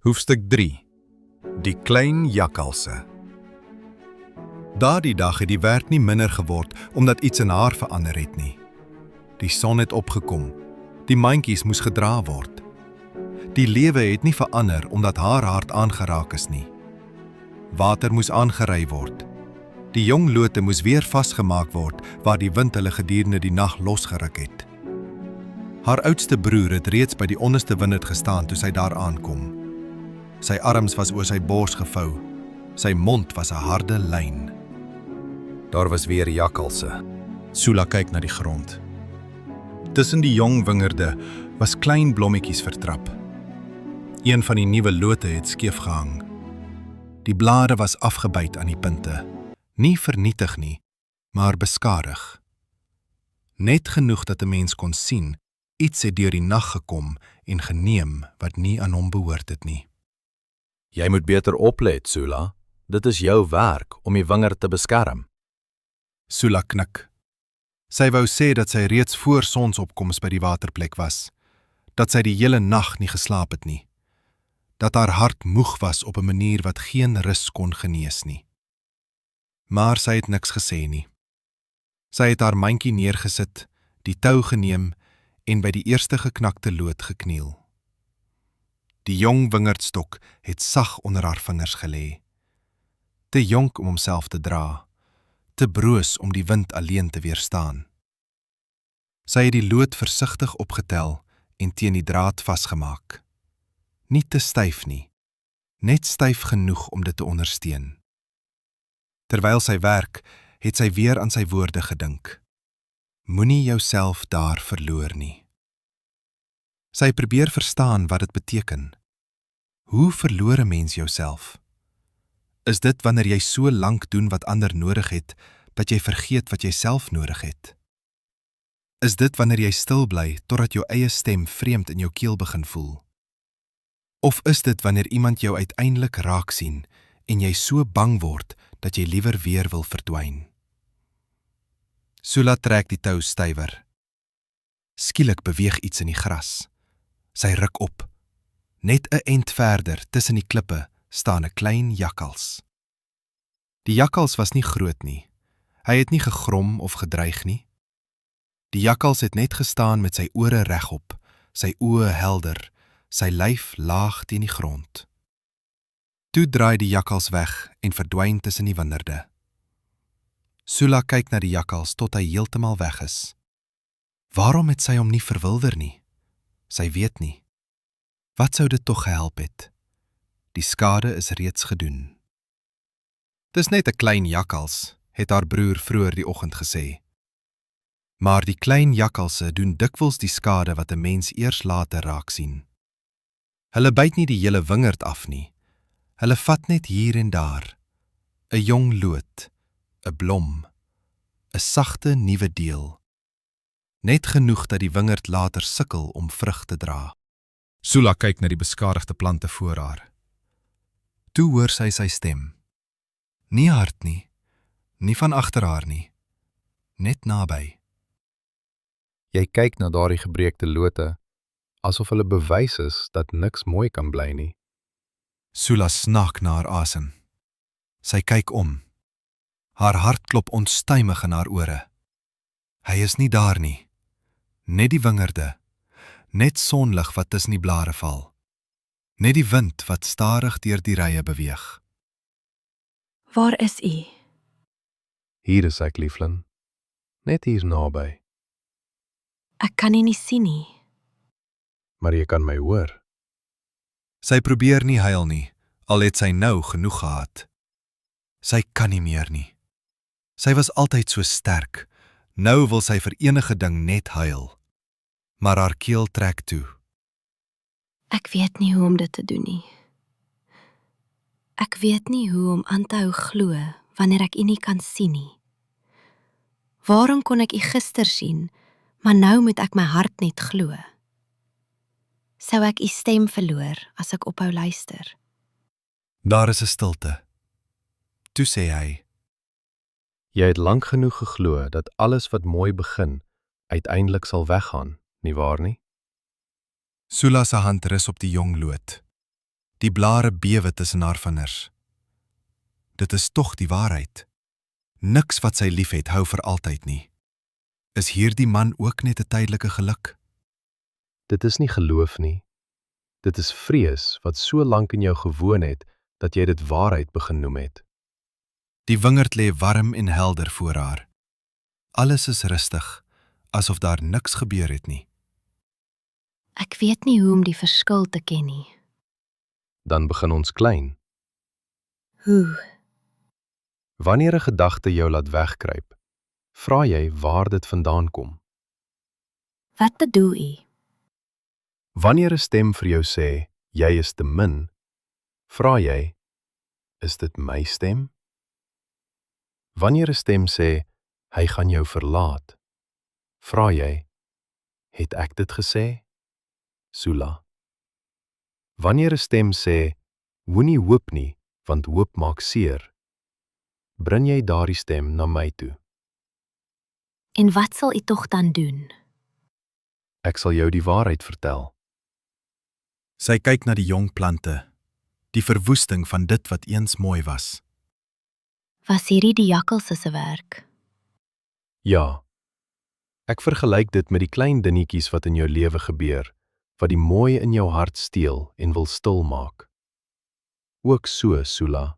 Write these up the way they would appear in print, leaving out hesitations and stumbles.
Hoofstuk 3. Die klein jakkalse. Daardie dag het die werk nie minder geword omdat iets in haar verander het nie. Die son het opgekom. Die mandjies moes gedra word. Die lewe het nie verander omdat haar hart aangeraak is nie. Water moes aangery word. Die jong lote moes weer vasgemaak word waar die wind hulle gedurende die nag losgeruk het. Haar oudste broer het reeds by die onderste wingerd gestaan toe sy daar aankom. Sy arms was oor sy bors gevou. Sy mond was 'n harde lyn. Daar was weer jakkalse. Sula kyk na die grond. Tussen die jong wingerde was klein blommetjies vertrap. Een van die nuwe lote het skeef gehang. Die blare was afgebyt aan die punte. Nie vernietig nie, maar beskadig. Net genoeg dat 'n mens kon sien, iets het deur die nag gekom en geneem wat nie aan hom behoort het nie. Jy moet beter oplet, Sula. Dit is jou werk om die wingerd te beskerm. Sula knik. Sy wou sê dat sy reeds voor sonsopkoms by die waterplek was, dat sy die hele nag nie geslaap het nie, dat haar hart moeg was op 'n manier wat geen rus kon genees nie. Maar sy het niks gesê nie. Sy het haar mandjie neergesit, die tou geneem en by die eerste geknakte loot gekniel. Die jong wingerdstok het sag onder haar vingers gelê. Te jonk om homself te dra, te broos om die wind alleen te weerstaan. Sy het die loot versigtig opgetel en teen die draad vasgemaak. Nie te styf nie, net styf genoeg om dit te ondersteun. Terwyl sy werk, het sy weer aan sy woorde gedink. Moenie jouself daar verloor nie. Sy probeer verstaan wat dit beteken. Hoe verloor 'n mens jouself? Is dit wanneer jy so lank doen wat ander nodig het, dat jy vergeet wat jy self nodig het? Is dit wanneer jy stil bly, totdat jou eie stem vreemd in jou keel begin voel? Of is dit wanneer iemand jou uiteindelik raak sien, en jy so bang word, dat jy liewer weer wil verdwyn? Sula trek die tou stywer. Skielik beweeg iets in die gras. Sy ruk op. Net 'n ent verder, tussen die klippe, staan 'n klein jakkals. Die jakkals was nie groot nie. Hy het nie gegrom of gedreig nie. Die jakkals het net gestaan met sy ore regop, sy oë helder, sy lyf laag teen die grond. Toe draai die jakkals weg en verdwyn tussen die wingerde. Sula kyk na die jakkals tot hy heeltemal weg is. Waarom het sy hom nie verwilder nie? Sy weet nie. Wat sou dit tog gehelp het? Die skade is reeds gedoen. Dis net 'n klein jakkals, het haar broer vroeër die oggend gesê. Maar die klein jakkalse doen dikwels die skade wat 'n mens eers later raak sien. Hulle byt nie die hele wingerd af nie. Hulle vat net hier en daar. 'n jong loot, 'n blom, 'n sagte nuwe deel. Net genoeg dat die wingerd later sukkel om vrug te dra. Sula kyk na die beskadigde plante voor haar. Toe hoor sy sy stem. Nie hard nie, nie van agter haar nie, net naby. Jy kyk na daardie gebreekte lote, asof hulle bewys is dat niks mooi kan bly nie. Sula snak na haar asem. Sy kyk om. Haar hart klop onstuimig in haar ore. Hy is nie daar nie. Net die wingerde. Net sonlig wat tussen die blare val. Net die wind wat stadig deur die rye beweeg. Waar is u? Hier is ek, lieflin. Net hier naby. Ek kan u nie sien nie. Maar jy kan my hoor. Sy probeer nie huil nie, al het sy nou genoeg gehad. Sy kan nie meer nie. Sy was altyd so sterk. Nou wil sy vir enige ding net huil. Maar haar keel trek toe. Ek weet nie hoe om dit te doen nie. Ek weet nie hoe om aan te hou glo wanneer ek u nie kan sien nie. Waarom kon ek u gister sien, maar nou moet ek my hart net glo? Sou ek u stem verloor as ek ophou luister? Daar is 'n stilte. Toe sê hy, Jy het lank genoeg geglo dat alles wat mooi begin, uiteindelik sal weggaan, nie waar nie? Sula se hand rus op die jong loot. Die blare bewe tussen haar vingers. Dit is tog die waarheid. Niks wat sy liefhet hou vir altyd nie. Is hierdie man ook net 'n tydelike geluk? Dit is nie geloof nie. Dit is vrees wat so lank in jou gewoon het, dat jy dit waarheid begin noem het. Die wingerd lê warm en helder voor haar. Alles is rustig, asof daar niks gebeur het nie. Ek weet nie hoe om die verskil te ken nie. Dan begin ons klein. Hoe? Wanneer 'n gedagte jou laat wegkruip, vra jy waar dit vandaan kom. Wat bedoel u? Wanneer 'n stem vir jou sê, jy is te min, vra jy, is dit my stem? Wanneer 'n stem sê, hy gaan jou verlaat, vra jy, het ek dit gesê? Sula. Wanneer 'n stem sê, moenie hoop nie, want hoop maak seer, bring jy daardie stem na my toe. En wat sal u tog dan doen? Ek sal jou die waarheid vertel. Sy kyk na die jong plante, die verwoesting van dit wat eens mooi was. Was hierdie die jakkalse se werk? Ja, ek vergelyk dit met die klein dingetjies wat in jou lewe gebeur, wat die mooi in jou hart steel en wil stil maak. Ook so, Sula.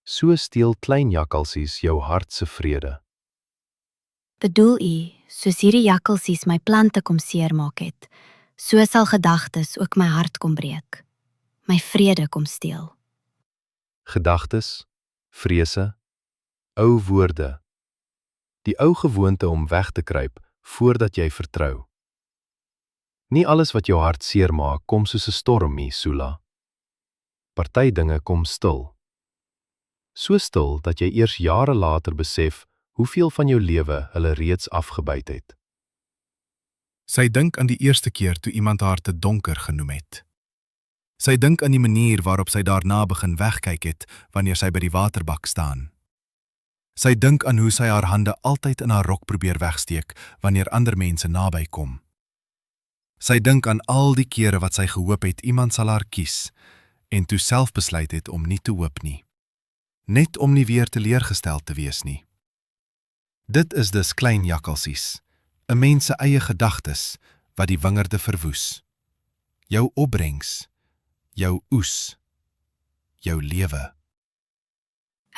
So steel klein jakkalsies jou hart se vrede. Bedoel u, soos hierdie jakkalsies my plante kom seermaak het, so sal gedagtes ook my hart kom breek, my vrede kom steel. Gedagtes, vrese, ou woorde. Die ou gewoonte om weg te kruip voordat jy vertrou. Nie alles wat jou hart seermaak kom soos 'n storm nie, Sula. Party dinge kom stil. So stil dat jy eers jare later besef hoeveel van jou lewe hulle reeds afgebyt het. Sy dink aan die eerste keer toe iemand haar te donker genoem het. Sy dink aan die manier waarop sy daarna begin wegkyk het wanneer sy by die waterbak staan. Sy dink aan hoe sy haar hande altyd in haar rok probeer wegsteek wanneer ander mense naby kom. Sy dink aan al die kere wat sy gehoop het iemand sal haar kies en toe self besluit het om nie te hoop nie. Net om nie weer teleurgestel te wees nie. Dit is dus klein jakkalsies, 'n mens se eie gedagtes wat die wingerde verwoes. Jou opbrengs, jou oes, jou lewe,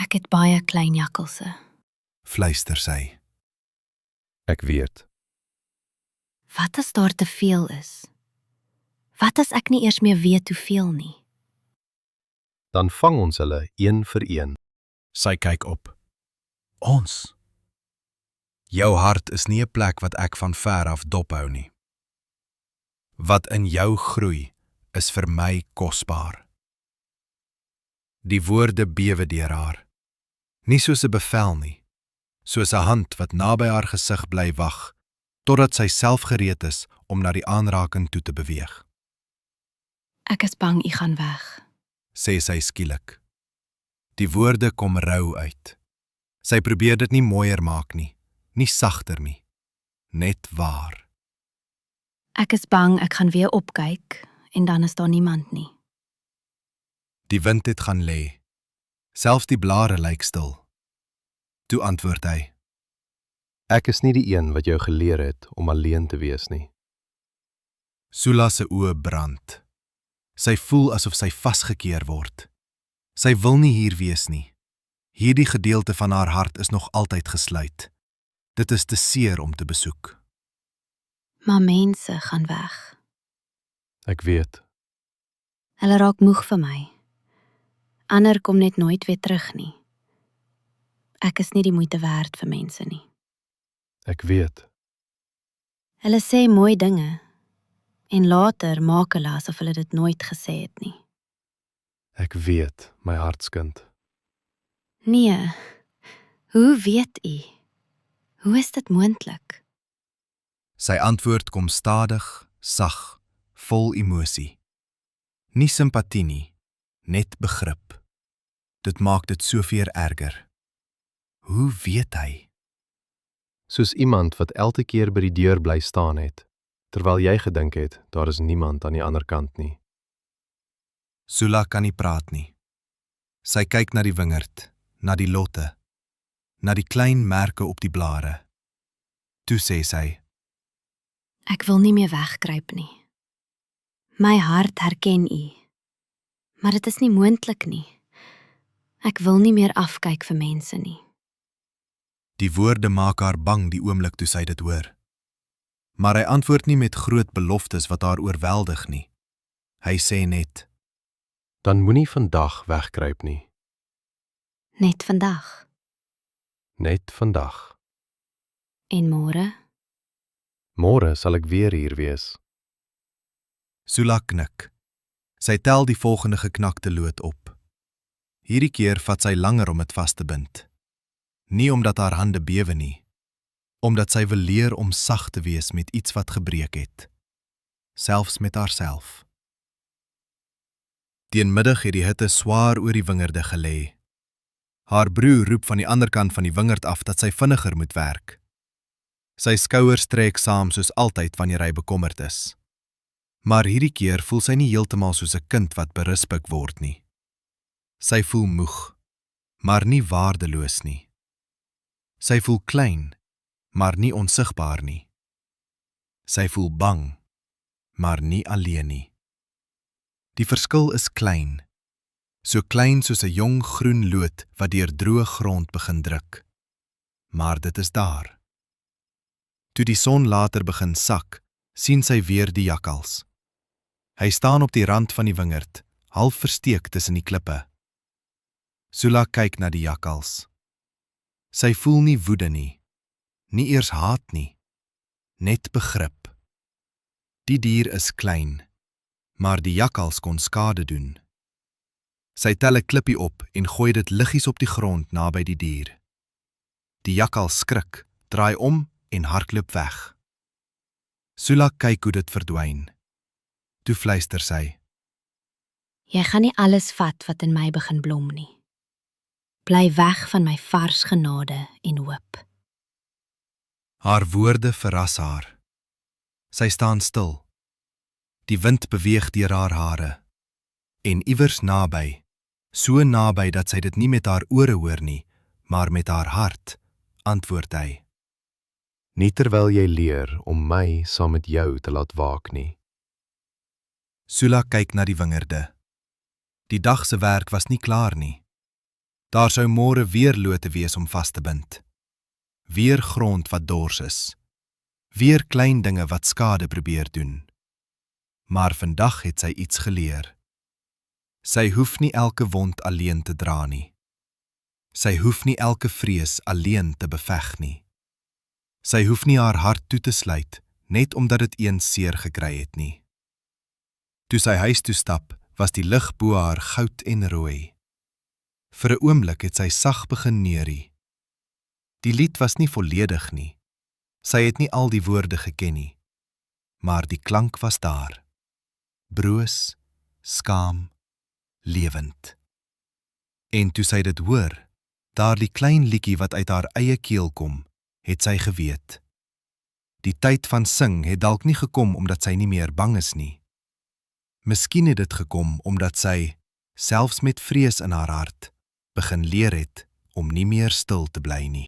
Ek het baie klein jakkalse. fluister sy. Ek weet. Wat as daar te veel is? Wat as ek nie eers meer weet hoeveel nie? Dan vang ons hulle een vir een. Sy kyk op. Ons. Jou hart is nie 'n plek wat ek van ver af dophou nie. Wat in jou groei is vir my kosbaar. Die woorde bewe deur haar. Nie soos 'n bevel nie, soos 'n hand wat naby haar gesig bly wag, totdat sy self gereed is om na die aanraking toe te beweeg, Ek is bang u gaan weg. sê sy skielik. Die woorde kom rou uit. Sy probeer dit nie mooier maak nie, nie sagter nie, net waar. Ek is bang ek gaan weer opkyk en dan is daar niemand nie. Die wind het gaan lê. Selfs die blare lyk stil. Toe antwoord hy. Ek is nie die een wat jou geleer het om alleen te wees nie. Sula se oë brand. Sy voel asof sy vasgekeer word. Sy wil nie hier wees nie. Hierdie gedeelte van haar hart is nog altyd gesluit. Dit is te seer om te besoek. Maar mense gaan weg. Ek weet. Hulle raak moeg vir my. Ander kom net nooit weer terug nie. Ek is nie die moeite werd vir mense nie. Ek weet. Hulle sê mooi dinge en later maak hulle asof hulle dit nooit gesê het nie. Ek weet, my hartskind. Nee, hoe weet u? Hoe is dit moontlik? Sy antwoord kom stadig, sag, vol emosie. Nie simpatie nie, net begrip. Dit maak dit soveel erger. Hoe weet hy? Soos iemand wat elke keer by die deur bly staan het, terwyl jy gedink het, daar is niemand aan die ander kant nie. Sula kan nie praat nie. Sy kyk na die wingerd, na die lotte, na die klein merke op die blare. Toe sê sy, Ek wil nie meer wegkruip nie. My hart herken U, maar dit is nie moontlik nie. Ek wil nie meer afkyk vir mense nie. die woorde maak haar bang die oomblik toe sy dit hoor. Maar hy antwoord nie met groot beloftes wat haar oorweldig nie. Hy sê net, Dan moenie vandag wegkruip nie. Net vandag. Net vandag. En môre? Môre sal ek weer hier wees. Sula knik. Sy tel die volgende geknakte lood op. Hierdie keer vat sy langer om dit vas te bind. Nie omdat haar hande bewe nie, omdat sy wil leer om sag te wees met iets wat gebreek het, selfs met haarself. Teen middag het die hitte swaar oor die wingerde gelê. Haar broer roep van die ander kant van die wingerd af dat sy vinniger moet werk. Sy skouers trek saam soos altyd wanneer hy bekommerd is. Maar hierdie keer voel sy nie heeltemal soos 'n kind wat berispik word nie. Sy voel moeg, maar nie waardeloos nie. Sy voel klein, maar nie onsigbaar nie. Sy voel bang, maar nie alleen nie. Die verskil is klein, so klein soos 'n jong groen lood wat deur droë grond begin druk. Maar dit is daar. Toe die son later begin sak, sien sy weer die jakkals. Hy staan op die rand van die wingerd, half versteek tussen die klippe. Sula kyk na die jakkals. Sy voel nie woede nie, nie eers haat nie, net begrip. Die dier is klein, maar die jakkals kon skade doen. Sy tel 'n klippie op en gooi dit liggies op die grond naby die dier. Die jakkals skrik, draai om en hardloop weg. Sula kyk hoe dit verdwyn. Toe fluister sy, Jy gaan nie alles vat wat in my begin blom nie. Bly weg van my vars genade en hoop. haar woorde verras haar. Sy staan stil. Die wind beweeg deur haar hare. En iewers naby, so naby dat sy dit nie met haar ore hoor nie, maar met haar hart, antwoord hy. Nie terwyl jy leer om my saam met jou te laat waak nie. Sula kyk na die wingerde. Die dag se werk was nie klaar nie. Daar sou môre weer lote wees om vas te bind. Weer grond wat dors is. Weer klein dinge wat skade probeer doen. Maar vandag het sy iets geleer. Sy hoef nie elke wond alleen te dra nie. Sy hoef nie elke vrees alleen te beveg nie. Sy hoef nie haar hart toe te sluit, net omdat dit eens seer gekry het nie. Toe sy huis toe stap, was die lig bo haar goud en rooi. Vir 'n oomblik het sy sag begin neurie. Die lied was nie volledig nie. Sy het nie al die woorde geken nie. Maar die klank was daar. Broos, skaam, lewend. En toe sy dit hoor, daardie klein liedjie wat uit haar eie keel kom, het sy geweet. Die tyd van sing het dalk nie gekom omdat sy nie meer bang is nie. Miskien het dit gekom omdat sy, selfs met vrees in haar hart, begin leer het om nie meer stil te bly nie.